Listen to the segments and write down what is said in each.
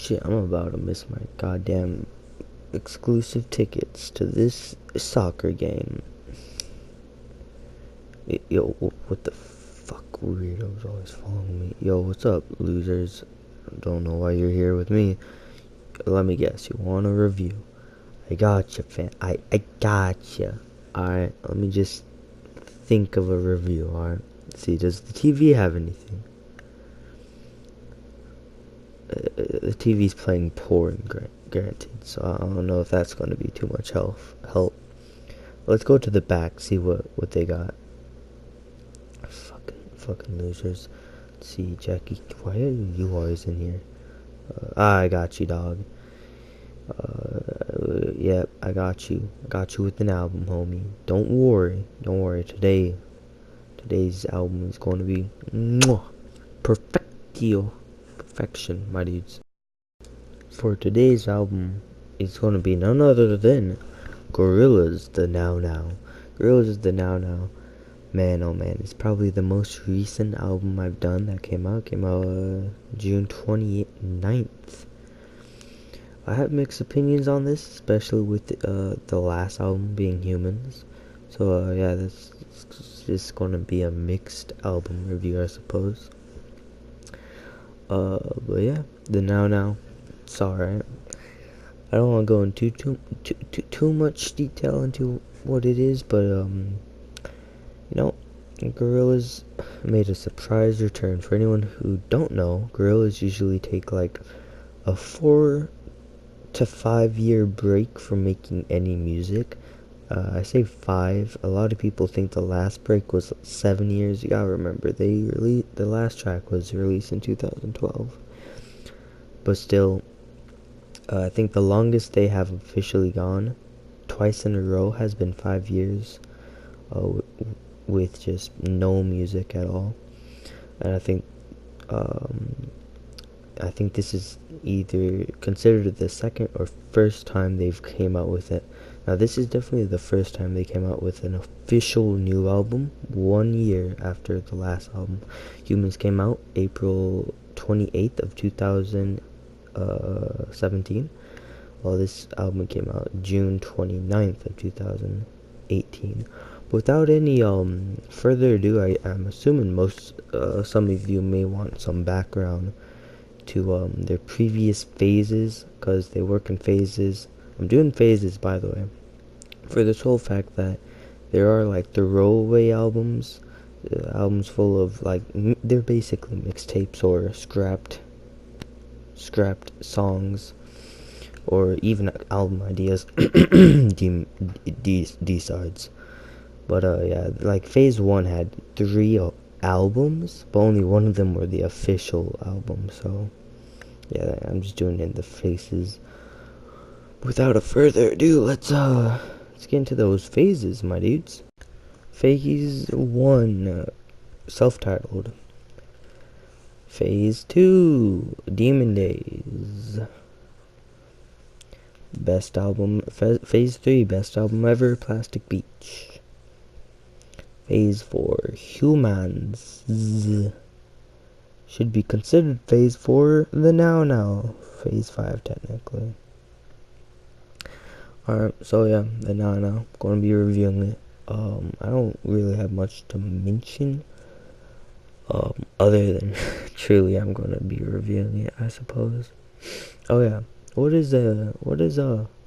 shit, I'm about to miss my goddamn exclusive tickets to this soccer game. Yo, what the fuck? Weirdos always following me. Yo, what's up, losers? Don't know why you're here with me. Let me guess, you want a review? I gotcha, fam. I gotcha. Alright, let me just think of a review, alright? See, does the TV have anything? The TV's playing porn, guaranteed, so I don't know if that's going to be too much help. Let's go to the back, see what they got. Fucking losers. Let's see, Jackie, why are you always in here? I got you, dog. Yep, I got you. I got you with an album, homie. Don't worry. Today's album is going to be perfection, my dudes. For today's album, it's going to be none other than Gorillaz, the Now Now. Gorillaz, the Now Now. Man, oh man, it's probably the most recent album I've done that came out June 29th. I have mixed opinions on this, especially with the last album being Humans. So yeah, this is just gonna be a mixed album review, I suppose. But yeah, the Now Now, it's alright. I don't want to go into too much detail into what it is, but you know, Gorillaz made a surprise return. For anyone who don't know, Gorillaz usually take like a 4 to 5 year break from making any music. I say 5. A lot of people think the last break was 7 years. You gotta remember, the last track was released in 2012. But still, I think the longest they have officially gone, twice in a row, has been 5 years. With just no music at all. And I think this is either considered the second or first time they've came out with it. Now this is definitely the first time they came out with an official new album 1 year after the last album. Humans came out April 28th of 2017. While this album came out June 29th of 2018. Without any further ado, I'm assuming some of you may want some background to their previous phases, because they work in phases. I'm doing phases, by the way, for the sole fact that there are like throwaway albums, albums full of like they're basically mixtapes or scrapped songs, or even album ideas, D-sides. But yeah, like phase 1 had 3 albums, but only one of them were the official album. So yeah, I'm just doing it in the phases. Without a further ado, let's get into those phases, my dudes. Phase 1, self-titled. Phase 2, Demon Days. Best album. Phase 3, best album ever, Plastic Beach. Phase 4, Humans. Should be considered Phase 4, the Now Now. Phase 5, technically. Alright, so yeah, the Now Now. Going to be reviewing it. I don't really have much to mention. Other than, truly, I'm going to be reviewing it, I suppose. Oh yeah, what is a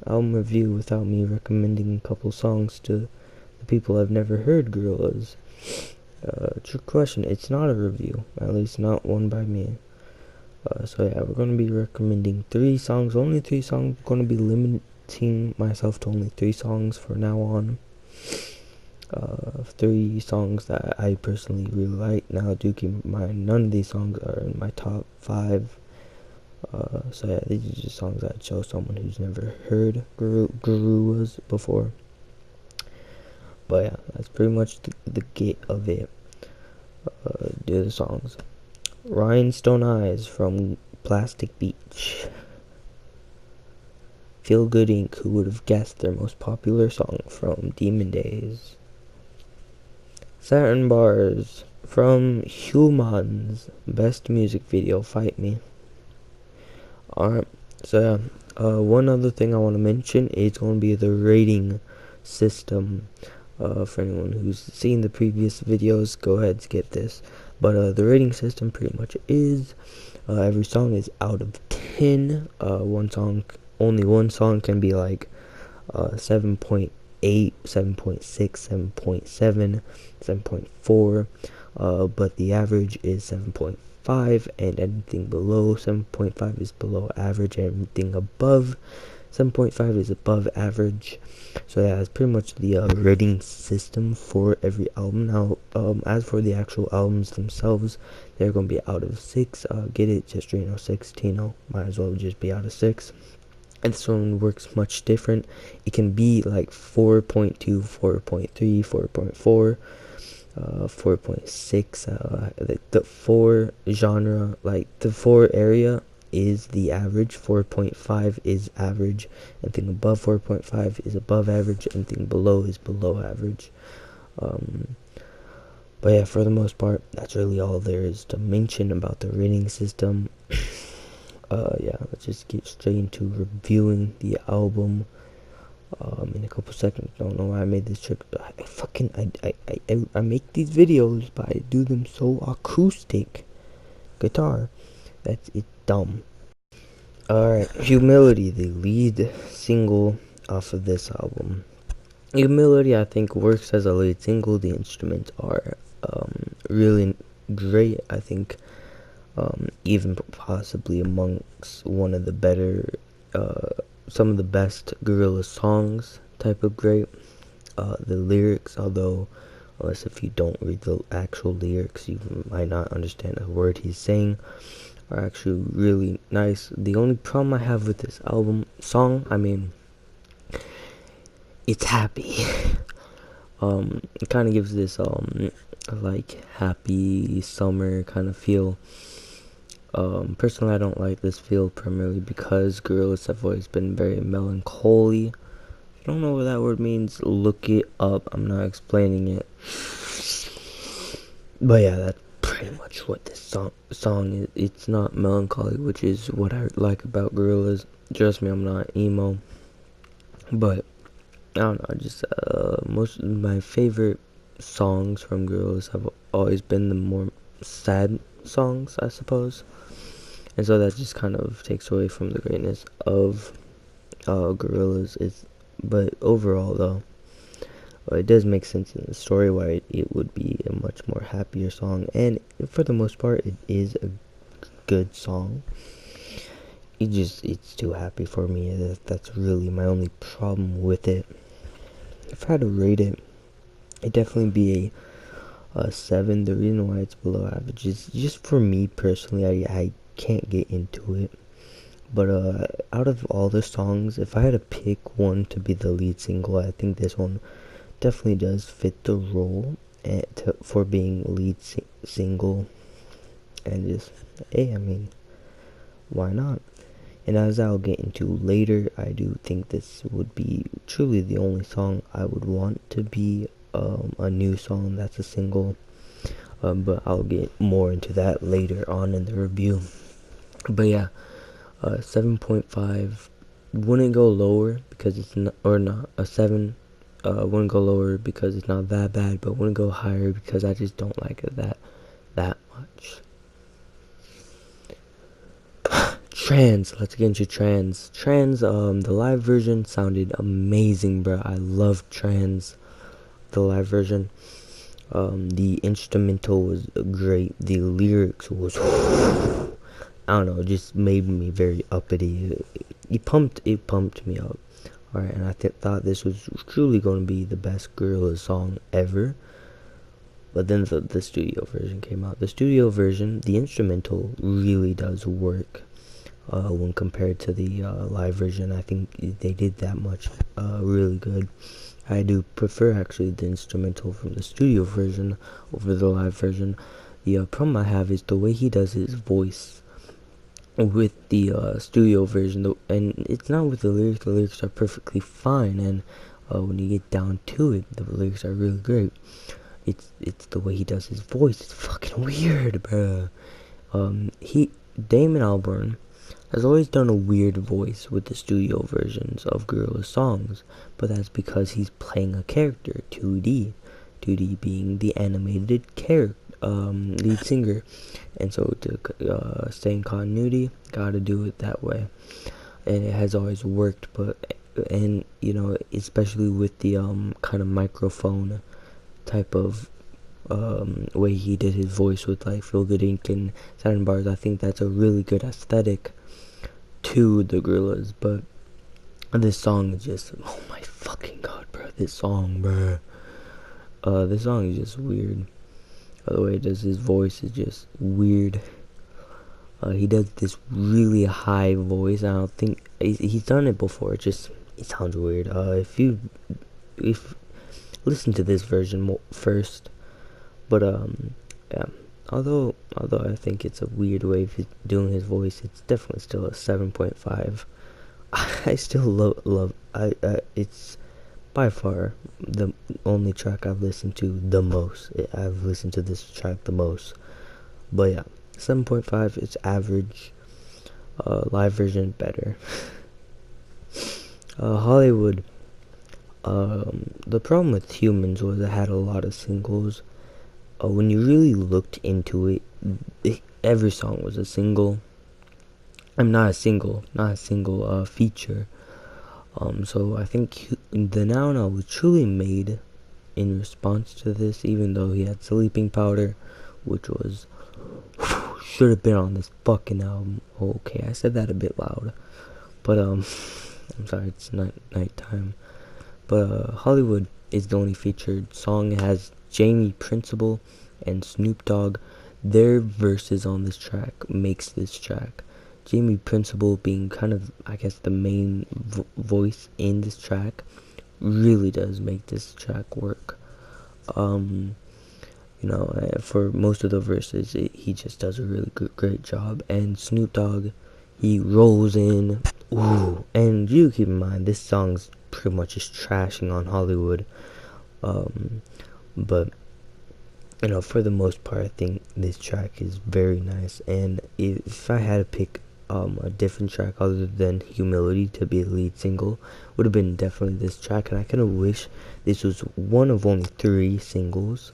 album review without me recommending a couple songs to the people I've never heard Gorillaz? Trick question. It's not a review, at least not one by me. So yeah, we're gonna be recommending 3 songs, only 3 songs. I'm gonna be limiting myself to only 3 songs for now on. 3 songs that I personally really like. Now, do keep in mind, none of these songs are in my top 5. So yeah, these are just songs I'd show someone who's never heard Gorillaz before. But yeah, that's pretty much the gate of it. Do the songs. Rhinestone Eyes from Plastic Beach. Feel Good Inc., who would have guessed, their most popular song from Demon Days. Satin Bars from Humans, best music video, Fight Me. Alright, so one other thing I want to mention is going to be the rating system. For anyone who's seen the previous videos, go ahead and skip this. But the rating system pretty much is every song is out of 10. Only one song can be like 7.8, 7.6, 7.7, 7.4, but the average is 7.5, and anything below 7.5 is below average, and anything above 7.5 is above average. So yeah, that's pretty much the rating system for every album. Now, as for the actual albums themselves, they're going to be out of 6. Get it, Jesterino 6, Tino, might as well just be out of 6. And this one works much different. It can be like 4.2, 4.3, 4.4, 4.6. The 4 genre, like the 4 area is the average. 4.5 is average. Anything above 4.5 is above average. Anything below is below average. But yeah, for the most part, that's really all there is to mention about the rating system. Yeah, let's just get straight into reviewing the album in a couple seconds. Don't know why I made this trick. I make these videos, but I do them so acoustic guitar that's it's dumb. Alright, Humility, the lead single off of this album. Humility, I think, works as a lead single. The instruments are really great. I think even possibly amongst one of the better, some of the best Gorillaz songs type of great. The lyrics, although, unless if you don't read the actual lyrics, you might not understand a word he's saying, are actually really nice. The only problem I have with this song, I mean, it's happy. It kind of gives this, like, happy summer kind of feel. Personally, I don't like this feel primarily because Gorillaz have always been very melancholy. If you don't know what that word means, look it up. I'm not explaining it. But yeah, that's pretty much what this song is. It's not melancholy, which is what I like about Gorillaz. Trust me, I'm not emo. But I don't know, just most of my favorite songs from Gorillaz have always been the more sad songs, I suppose. And so that just kind of takes away from the greatness of Gorillaz. But overall, though, it does make sense in the story why it would be a much more happier song. And for the most part, it is a good song. It's too happy for me. That's really my only problem with it. If I had to rate it, it'd definitely be a 7. The reason why it's below average is just for me personally. I can't get into it. But out of all the songs, if I had to pick one to be the lead single, I think this one definitely does fit the role for being lead single. And just, hey, I mean, why not? And as I'll get into later, I do think this would be truly the only song I would want to be a new song that's a single. But I'll get more into that later on in the review. But yeah, 7.5 wouldn't go lower because it's not, or not, a 7 wouldn't go lower because it's not that bad, but wouldn't go higher because I just don't like it that much. Let's get into Trans. The live version sounded amazing, bro. I love Trans, the live version. The instrumental was great. The lyrics was, I don't know, it just made me very uppity. It pumped me up. Alright, and I thought this was truly going to be the best Gorillaz song ever. But then the studio version came out. The studio version, the instrumental really does work. When compared to the live version, I think they did that much really good. I do prefer actually the instrumental from the studio version over the live version. The problem I have is the way he does his voice with the studio version, and it's not with the lyrics. The lyrics are perfectly fine, and when you get down to it, the lyrics are really great. It's the way he does his voice. It's fucking weird, bruh. Damon Albarn has always done a weird voice with the studio versions of Gorillaz songs, but that's because he's playing a character, 2D. 2D being the animated lead singer, and so to stay in continuity, gotta do it that way, and it has always worked. And especially with the kind of microphone type of way he did his voice with like Feel Good Inc. and Saturn Bars, I think that's a really good aesthetic to the Gorillaz. But this song is just, oh my fucking god, bro, this song is just weird. The way he does his voice is just weird. He does this really high voice. I don't think he's done it before. It sounds weird. If listen to this version first, but yeah. Although I think it's a weird way of doing his voice, it's definitely still a 7.5. I still love. It's by far the only track I've listened to the most. I've listened to this track the most. But yeah, 7.5. It's average. Live version better. Hollywood. The problem with Humans was it had a lot of singles. When you really looked into it, every song was a single. Not a single feature. So I think the Now Now was truly made in response to this, even though he had Sleeping Powder, which was should have been on this fucking album. Okay, I said that a bit loud, but I'm sorry, it's nighttime. But Hollywood is the only featured song. It has Jamie Principle and Snoop Dogg. Their verses on this track makes this track. Jamie Principle being kind of, I guess, the main voice in this track really does make this track work. For most of the verses, he just does a really great job. And Snoop Dogg, he rolls in. Ooh, and you keep in mind, this song's pretty much just trashing on Hollywood. But for the most part, I think this track is very nice. And if I had to pick a different track other than Humility to be a lead single, would have been definitely this track. And I kind of wish this was one of only 3 singles,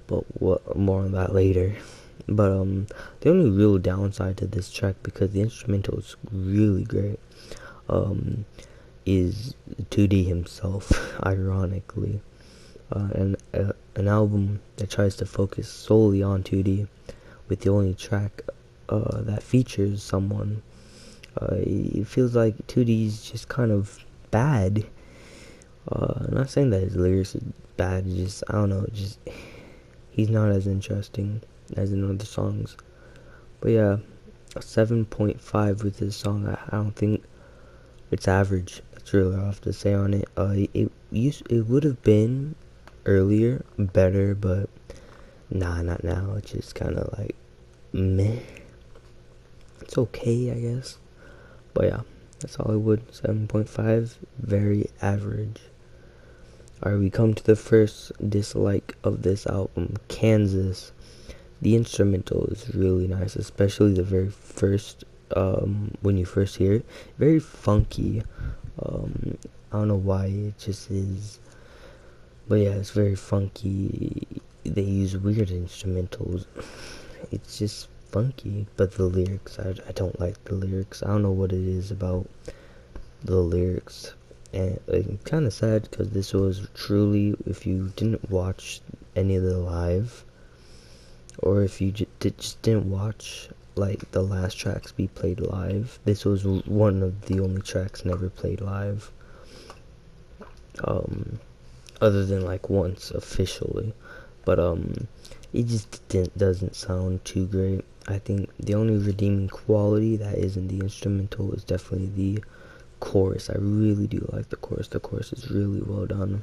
but more on that later. But the only real downside to this track, because the instrumental is really great, is 2D himself, ironically. And an album that tries to focus solely on 2D, with the only track that features someone, it feels like 2D is just kind of bad. I'm not saying that his lyrics is bad, just, I don't know, just he's not as interesting as in other songs. But yeah, a 7.5 with this song. I don't think it's average. That's really all I have to say on it. It would have been earlier better, but nah, not now. It's just kind of like meh. It's okay, I guess. But yeah, that's Hollywood. 7.5, very average. Alright, we come to the first dislike of this album, Kansas. The instrumental is really nice, especially the very first, when you first hear it. Very funky. I don't know why, it just is. But yeah, it's very funky. They use weird instrumentals. It's just funky. But the lyrics, I don't like the lyrics. I don't know what it is about the lyrics. And I'm kind of sad, because this was truly, if you didn't watch any of the live, or if you just didn't watch like the last tracks be played live, this was one of the only tracks never played live, other than like once officially. But it just doesn't sound too great. I think the only redeeming quality that is in the instrumental is definitely the chorus. I really do like the chorus. The chorus is really well done.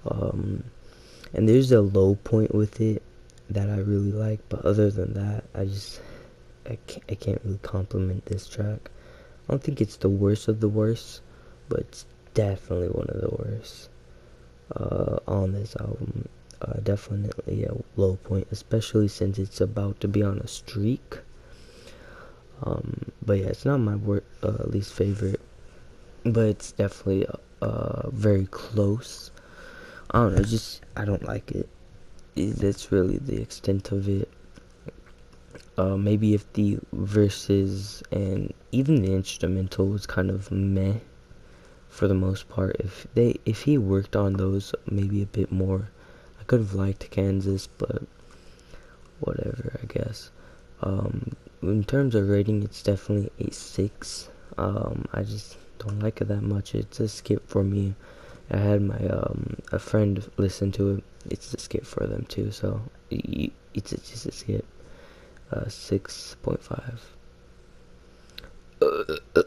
And there's a low point with it that I really like, but other than that, I can't really compliment this track. I don't think it's the worst of the worst, but it's definitely one of the worst on this album. Definitely a low point, especially since it's about to be on a streak. But yeah, it's not my least favorite, but it's definitely very close. I don't know, just I don't like it. That's really the extent of it. Maybe if the verses and even the instrumental was kind of meh for the most part, if he worked on those maybe a bit more, I could have liked Kansas, but whatever, I guess. In terms of rating, it's definitely a 6. I just don't like it that much. It's a skip for me. I had my a friend listen to it. It's a skip for them too, so it's just a skip. 6.5.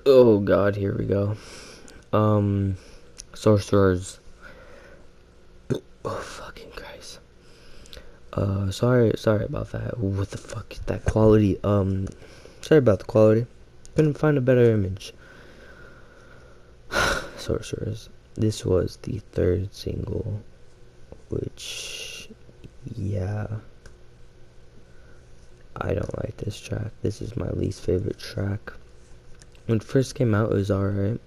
Oh God, here we go. Sorcerers. Oh fucking Christ. Sorry about that. What the fuck is that quality? Sorry about the quality. Couldn't find a better image. Sorcerers. This was the third single, which, yeah, I don't like this track. This is my least favorite track. When it first came out, it was alright,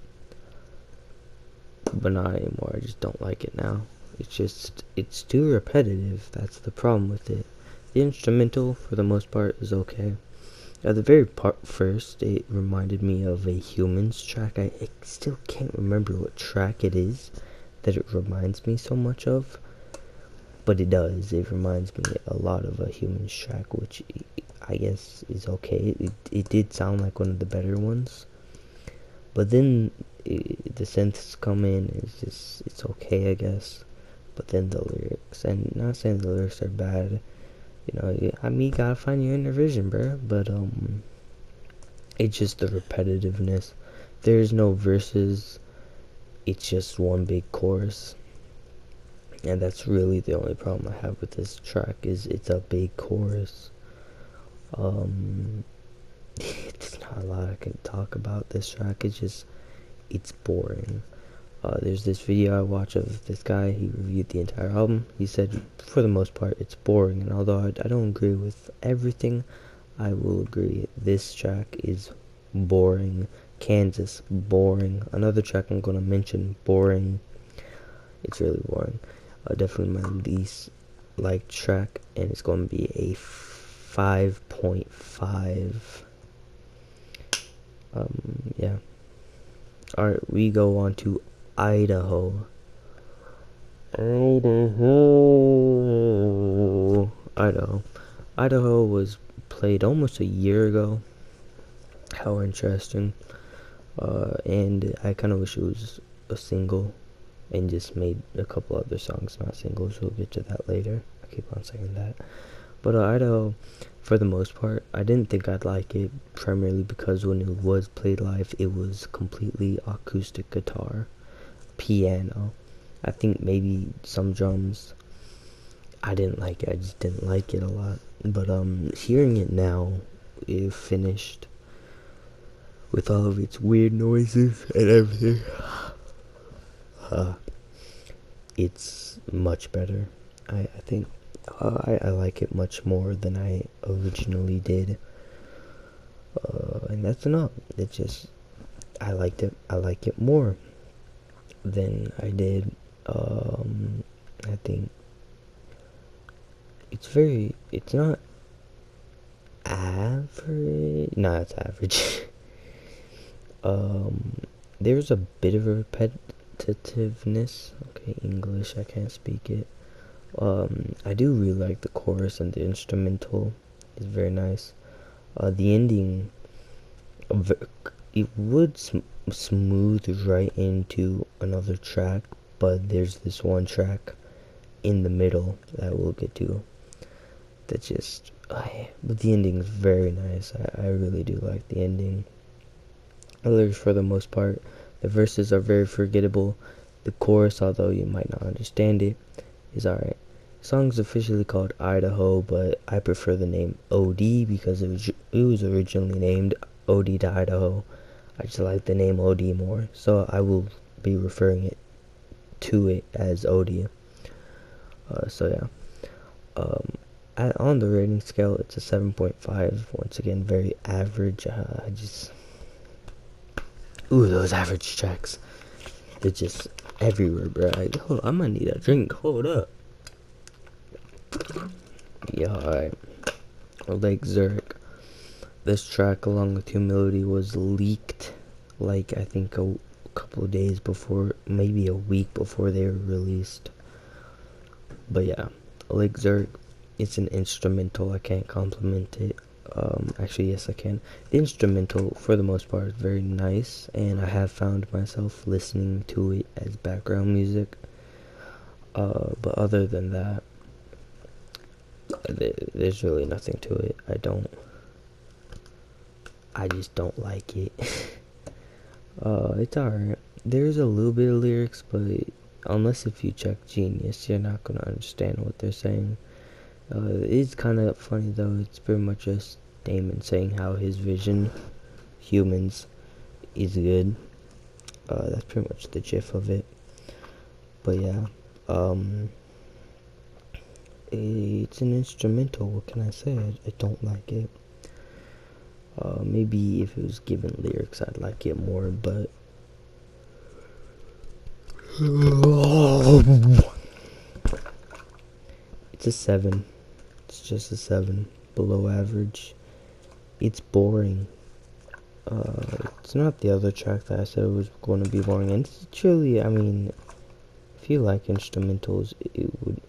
but not anymore. I just don't like it now. It's too repetitive. That's the problem with it. The instrumental, for the most part, is okay. At the very first, it reminded me of a Humans track. I still can't remember what track it is that it reminds me so much of, but it does. It reminds me a lot of a Humans track, which I guess is okay. It did sound like one of the better ones, but then the synths come in. It's okay, I guess. But then the lyrics, and not saying the lyrics are bad. You know, I mean, you gotta find your inner vision, bro. But it's just the repetitiveness. There's no verses. It's just one big chorus, and that's really the only problem I have with this track. Is it's a big chorus. It's not a lot I can talk about this track. It's boring. There's this video I watched of this guy. He reviewed the entire album. He said, for the most part, it's boring. And although I don't agree with everything, I will agree this track is boring. Kansas, boring. Another track I'm going to mention, boring. It's really boring. Definitely my least liked track, and it's going to be a 5.5. Yeah. Alright, we go on to Idaho. Idaho was played almost a year ago. How interesting. And I kind of wish it was a single and just made a couple other songs not singles. We'll get to that later. I keep on saying that. But Idaho, for the most part, I didn't think I'd like it, primarily because when it was played live, it was completely acoustic guitar, piano. I think maybe some drums. I didn't like it. I just didn't like it a lot. But hearing it now, it finished with all of its weird noises and everything. It's much better. I think I like it much more than I originally did. And that's enough. It's just I liked it. I like it more than I did. I think it's not average. No, it's average. There's a bit of a repetitiveness. Okay, English, I can't speak it. I do really like the chorus, and the instrumental is very nice. The ending, it would smooth right into another track, but there's this one track in the middle that we'll get to that just, but the ending is very nice. I really do like the ending. The lyrics, for the most part, the verses are very forgettable. The chorus, although you might not understand it, is alright. The song's officially called Idaho, but I prefer the name OD because it was originally named OD to Idaho. I just like the name OD more, so I will be referring to it as OD. So yeah. On the rating scale, it's a 7.5. Once again, very average. Ooh, those average tracks. They're just everywhere, bro. Hold on, I might need a drink. Hold up. Yeah, alright. Like Zurich. This track, along with Humility, was leaked, like, I think a couple of days before, maybe a week before they were released. But yeah, Lake Zurich, it's an instrumental. I can't compliment it. Actually, yes, I can. The instrumental, for the most part, is very nice, and I have found myself listening to it as background music. But other than that, there's really nothing to it. I just don't like it. It's alright. There's a little bit of lyrics, but unless if you check Genius, you're not gonna understand what they're saying. It's kind of funny though. It's pretty much just Damon saying how his vision, humans, is good. That's pretty much the gist of it. But yeah, it's an instrumental. What can I say? I don't like it. Maybe if it was given lyrics, I'd like it more, but it's a 7. It's just a 7. Below average. It's boring. It's not the other track that I said was going to be boring. And it's truly, I mean, if you like instrumentals,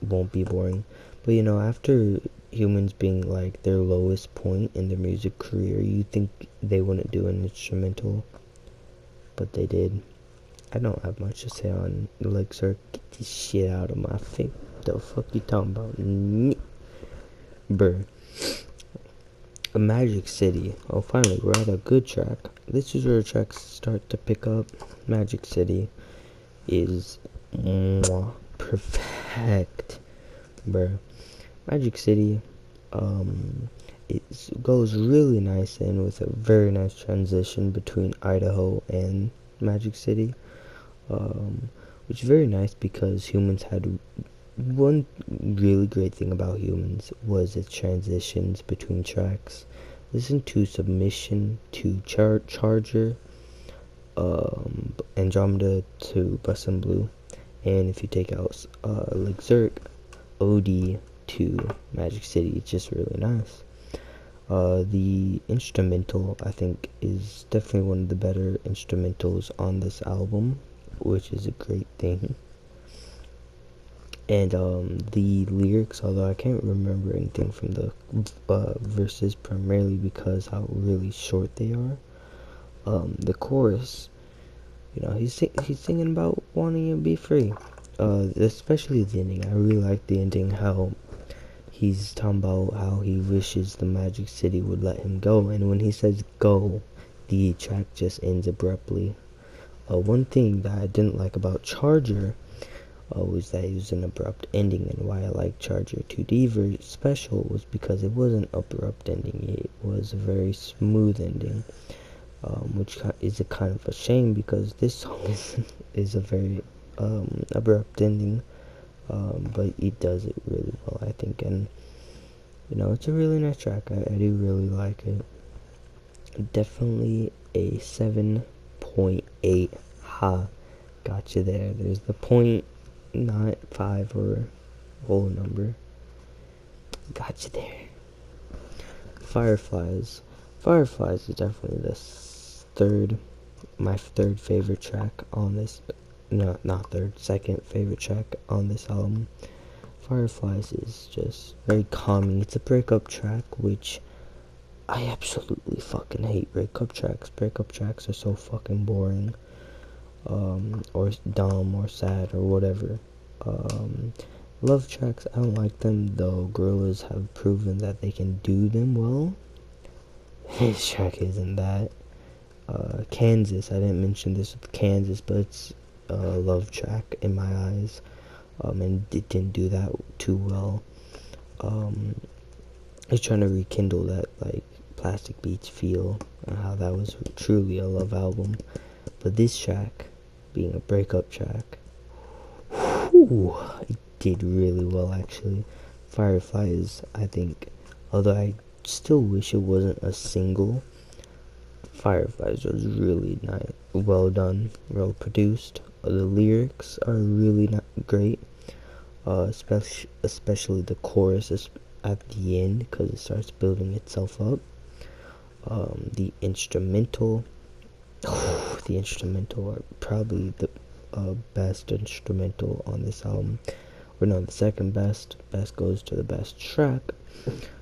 won't be boring. But you know, after Humans being like their lowest point in their music career, you think they wouldn't do an instrumental, but they did. I don't have much to say on like, sir, get this shit out of my face. The fuck you talking about? Bruh. A Magic City. Oh, finally, we're at a good track. This is where tracks start to pick up. Magic City is perfect, bruh. Magic City, it goes really nice in with a very nice transition between Idaho and Magic City, which is very nice because Humans had one really great thing about Humans was its transitions between tracks. Listen to Submission to Charger, Andromeda to Bustin' Blue, and if you take out Lake Zurich, OD to Magic City, it's just really nice. The instrumental, I think, is definitely one of the better instrumentals on this album, which is a great thing. And the lyrics, although I can't remember anything from the verses, primarily because how really short they are. The chorus, you know, he's singing about wanting to be free. Especially the ending. I really like the ending, how he's talking about how he wishes the Magic City would let him go, and when he says go, the track just ends abruptly. One thing that I didn't like about Charger was that it was an abrupt ending, and why I like Charger 2D Special was because it wasn't abrupt ending, it was a very smooth ending, which is a kind of a shame because this song is a very abrupt ending. But it does it really well, I think, and you know, it's a really nice track. I do really like it. Definitely a 7.8. Ha, got you there. There's the point, not 5 or whole number. Got you there. Fireflies is definitely my third favorite track on this. No, not third, second favorite track on this album. Fireflies is just very calming. It's a breakup track, which I absolutely fucking hate breakup tracks. Breakup tracks are so fucking boring, or dumb, or sad, or whatever. Love tracks, I don't like them, though Gorillaz have proven that they can do them well. This track isn't that. Kansas, I didn't mention this with Kansas, but it's love track in my eyes, and it didn't do that too well. It's trying to rekindle that like Plastic Beach feel and how that was truly a love album, but this track being a breakup track, whew, it did really well actually. Fireflies, I think, although I still wish it wasn't a single, Fireflies was really nice, well done, well produced. The lyrics are really not great, especially the chorus is at the end because it starts building itself up. The instrumental, the instrumental are probably the best instrumental on this album. Or no, the second best. Best goes to the best track.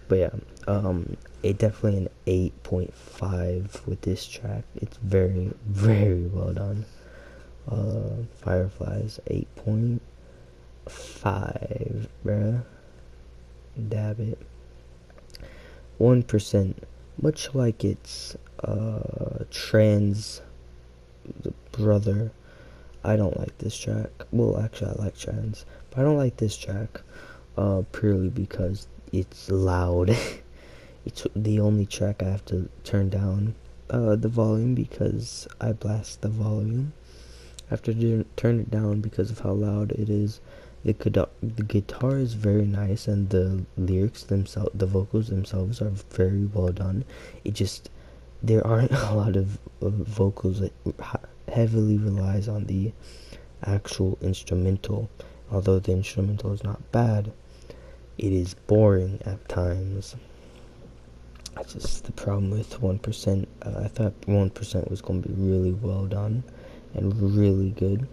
But yeah, it definitely an 8.5 with this track. It's very, very well done. Fireflies 8.5, bruh. Dab it. 1%, much like its trans brother. I don't like this track. Well, actually, I like trans, but I don't like this track purely because it's loud. It's the only track I have to turn down the volume because I blast the volume. I have to turn it down because of how loud it is. The guitar is very nice, and the lyrics themselves, the vocals themselves are very well done. It just, there aren't a lot of vocals that heavily relies on the actual instrumental. Although the instrumental is not bad, it is boring at times. That's just the problem with 1%. I thought 1% was going to be really well done and really good.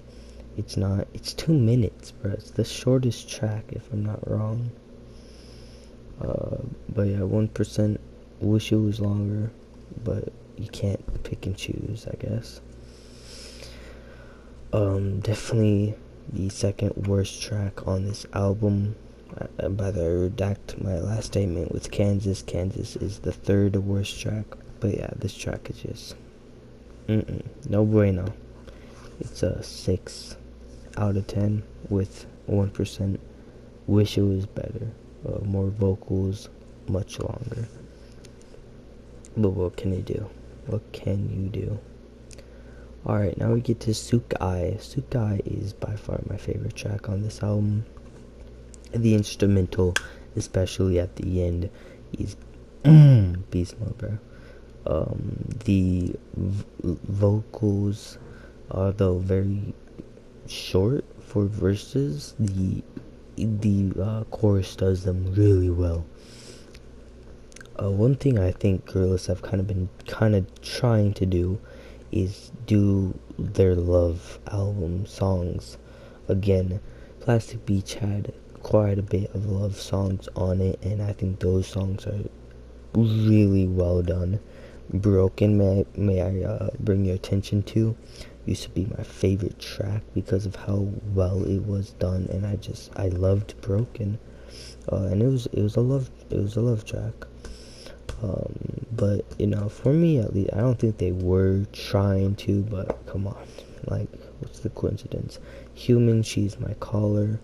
It's not. It's 2 minutes, bro. It's the shortest track, if I'm not wrong. But yeah, 1%. Wish it was longer, but you can't pick and choose, I guess. Definitely the second worst track on this album. By the way, redact my last statement with Kansas. Kansas is the third worst track. But yeah, this track is just no bueno. It's a 6 out of 10 with 1%. Wish it was better. More vocals, much longer. But what can you do? What can you do? Alright, now we get to Sukai. Sukai is by far my favorite track on this album. The instrumental, especially at the end, is beast mode, bro. The vocals, although very short for verses, the chorus does them really well. One thing I think Gorillaz have been trying to do is do their love album songs again. Plastic Beach had quite a bit of love songs on it, and I think those songs are really well done. Broken, may I bring your attention to, used to be my favorite track because of how well it was done, and I loved Broken, and it was a love track. But for me at least, I don't think they were trying to, but come on, like, what's the coincidence? Human, She's My Caller,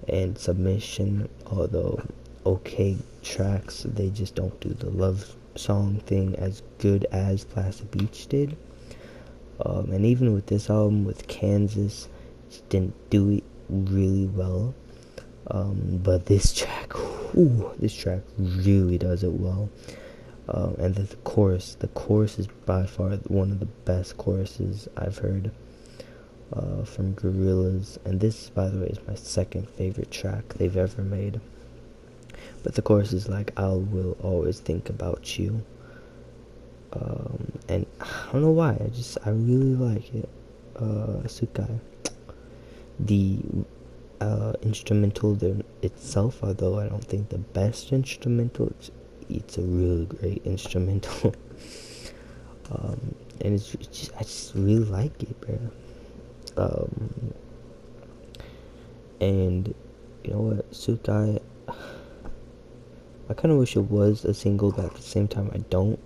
and Submission, although okay tracks, they just don't do the love song thing as good as Plastic Beach did. And even with this album, with Kansas, just didn't do it really well. But this track really does it well. And the chorus is by far one of the best choruses I've heard from Gorillaz. And this, by the way, is my second favorite track they've ever made. But the chorus is like, I will always think about you. And I don't know why, I really like it. Sukai. The instrumental itself, although I don't think the best instrumental, it's a really great instrumental. And I just really like it, bro. And you know what, Sukai, I kind of wish it was a single, but at the same time I don't.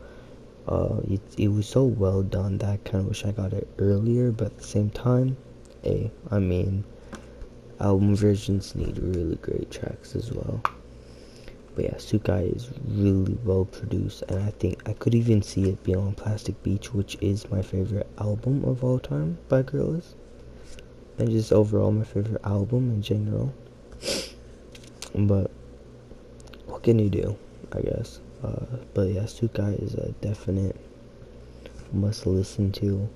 It was so well done that I kind of wish I got it earlier, but at the same time, I mean, album versions need really great tracks as well. But yeah, Sukai is really well produced, and I think I could even see it being on Plastic Beach, which is my favorite album of all time by Gorillaz, and just overall my favorite album in general. But what can you do, I guess. But yeah, Sukai is a definite must listen to.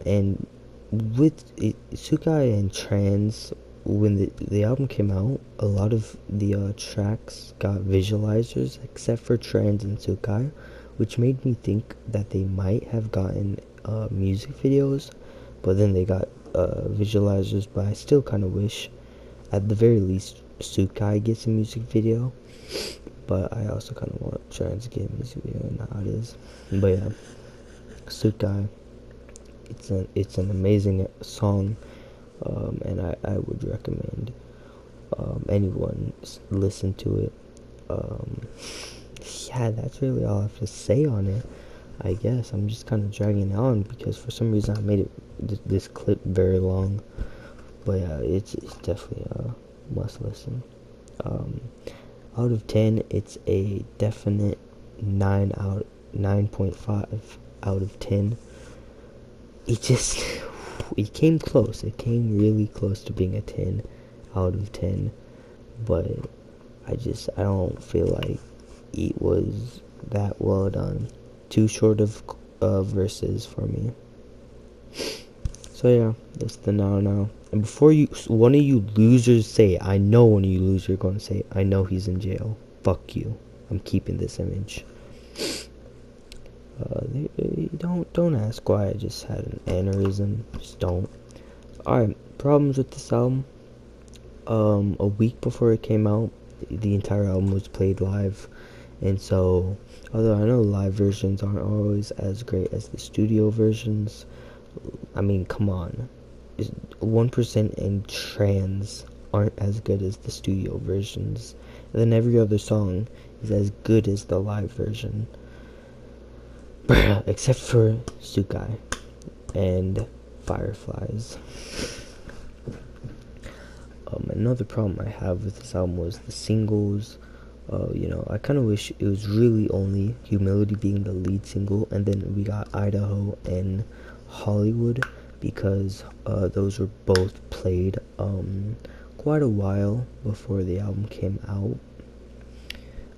And with Sukai and Trans, when the album came out, a lot of the tracks got visualizers except for Trans and Sukai, which made me think that they might have gotten music videos, but then they got visualizers. But I still kind of wish, at the very least, Sukai gets a music video. But I also kind of want Trans to get a music video, and how it is. But yeah, Sukai, it's an amazing song, and I would recommend anyone listen to it. Yeah, that's really all I have to say on it. I guess I'm just kind of dragging it on because for some reason I made it this clip very long. But yeah, it's definitely a must listen. Out of 10, it's a definite 9.5 out of 10. It came close. It came really close to being a 10 out of 10. But I don't feel like it was that well done. Too short of verses for me. So yeah, that's the now. And before one of you losers say it, I know one of you losers are going to say it, I know he's in jail. Fuck you. I'm keeping this image. Don't ask why I just had an aneurysm. Just don't. Alright, problems with this album. A week before it came out, the entire album was played live. And so, although I know live versions aren't always as great as the studio versions, I mean, come on. 1% and Trans aren't as good as the studio versions. And then every other song is as good as the live version. Except for Sukai and Fireflies. Another problem I have with this album was the singles. I kind of wish it was really only Humility being the lead single, and then we got Idaho and Hollywood, because those were both played quite a while before the album came out.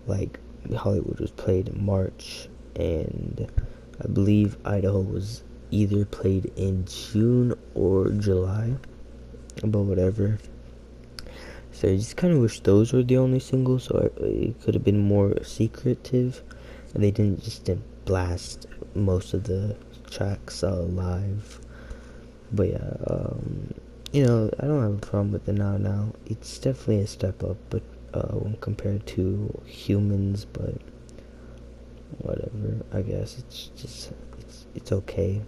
Like, Hollywood was played in March, and I believe Idaho was either played in June or July, but whatever. So I just kind of wish those were the only singles, so it could have been more secretive, and they didn't blast most of the tracks live. But yeah, I don't have a problem with the now. It's definitely a step up, but when compared to Humans, but whatever. I guess it's okay,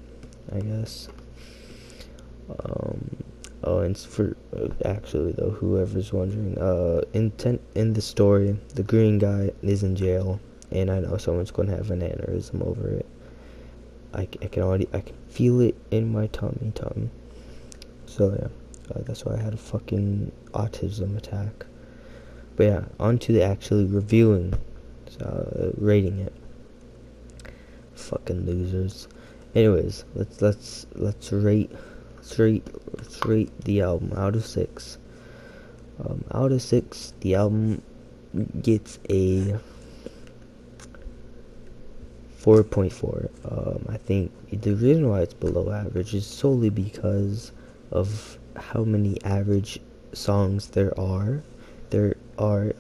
I guess. And for actually though, whoever's wondering, in the story, the green guy is in jail, and I know someone's gonna have an aneurysm over it. I can feel it in my tummy. So yeah, that's why I had a fucking autism attack. But yeah, on to the actually reviewing, rating it. Fucking losers. Anyways, let's rate the album out of 6. Out of 6, the album gets a 4.4. I think the reason why it's below average is solely because of how many average songs there are. There are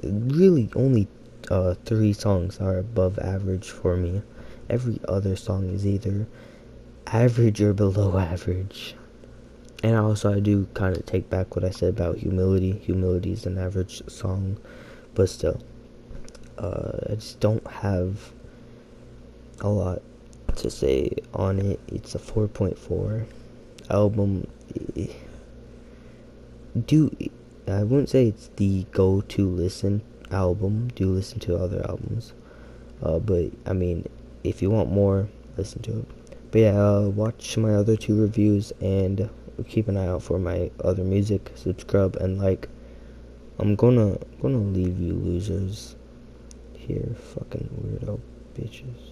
really only 3 songs are above average for me. Every other song is either average or below average. And also, I do kind of take back what I said about Humility. Humility is an average song, but still, I just don't have a lot to say on it. It's a 4.4 album. I wouldn't say it's the go-to listen album. Do listen to other albums, but I mean, if you want more, listen to it. But yeah, watch my other 2 reviews, and keep an eye out for my other music. Subscribe and like. I'm gonna leave you losers here, fucking weirdo bitches.